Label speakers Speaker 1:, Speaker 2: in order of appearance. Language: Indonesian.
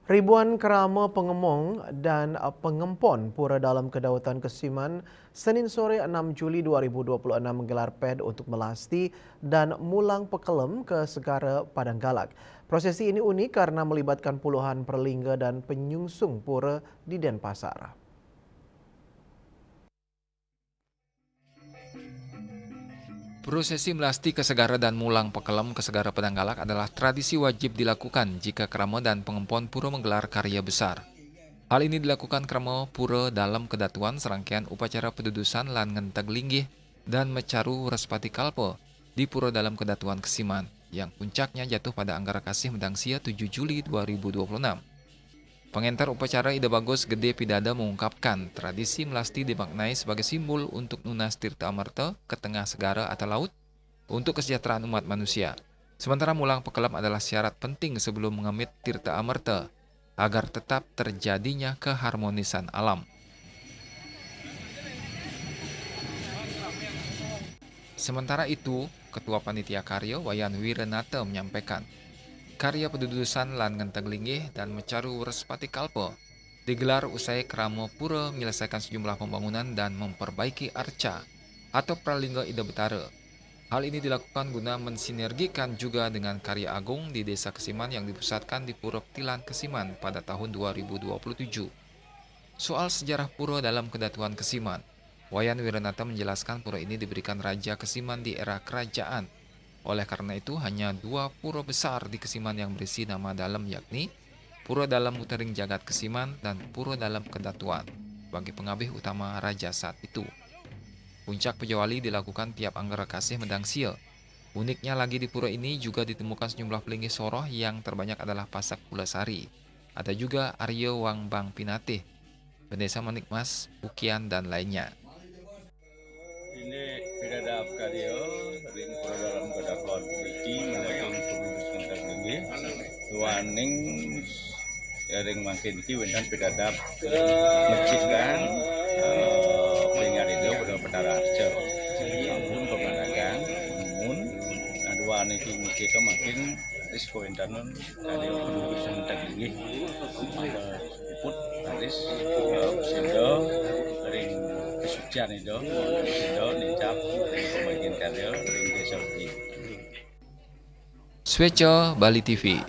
Speaker 1: Ribuan kerama pengemong dan pengempon Pura Dalam Kedaulatan Kesiman Senin sore 6 Juli 2026 menggelar PED untuk melasti dan mulang pekelem ke Segara Padang Galak. Prosesi ini unik karena melibatkan puluhan perlingga dan penyungsung pura di Denpasar.
Speaker 2: Prosesi melasti ke Segara dan mulang pekelem ke Segara Padang Galak adalah tradisi wajib dilakukan jika kerama dan pengempon pura menggelar karya besar. Hal ini dilakukan kerama pura dalam kedatuan serangkaian upacara pedudusan lan ngenteg linggih dan mecaru respati kalpa di pura dalam kedatuan Kesiman, yang puncaknya jatuh pada Anggara Kasih Medangsia 7 Juli 2026. Pengantar upacara Ida Bagus Gede Pidada mengungkapkan tradisi melasti dimaknai sebagai simbol untuk nunas tirta amarta ke tengah segara atau laut untuk kesejahteraan umat manusia. Sementara mulang pekelem adalah syarat penting sebelum mengemit tirta amarta agar tetap terjadinya keharmonisan alam. Sementara itu, Ketua Panitia Karya Wayan Wirenata menyampaikan, karya pedudusan lan ngenteg linggih dan mecaru respati kalpa digelar usai kerama pura menyelesaikan sejumlah pembangunan dan memperbaiki arca atau pralingga Ida Betara. Hal ini dilakukan guna mensinergikan juga dengan karya agung di Desa Kesiman yang dipusatkan di Pura Petilan Kesiman pada tahun 2027. Soal sejarah pura dalam kedatuan Kesiman, Wayan Wiranata menjelaskan pura ini diberikan Raja Kesiman di era kerajaan. Oleh karena itu, hanya dua pura besar di Kesiman yang berisi nama dalam, yakni Pura Dalam Mutering Jagat Kesiman dan Pura Dalam Kedatuan, sebagai pengabih utama raja saat itu. Puncak Pejawali dilakukan tiap Anggara Kasih Medangsia. Uniknya lagi di pura ini juga ditemukan sejumlah pelinggih soroh yang terbanyak adalah Pasak Pulasari. Ada juga Arya Wangbang Pinatih, Bendesa Manikmas, Ukian, dan lainnya.
Speaker 3: Ini Pidadab Karyo, ring Pura Dalam Kedatuan Riki, menaking perusahaan tertinggi, tuaning ring makin ki wendan Pidadab menciptakan peringatan itu pada Petara Arjo. Namun pemandangan, namun dua niki mungkin makin risiko wendanon dari perusahaan tertinggi, put aris sendo ring kesucian itu sendo dicap ring pembagian karya ring desa.
Speaker 2: Swecco Bali TV.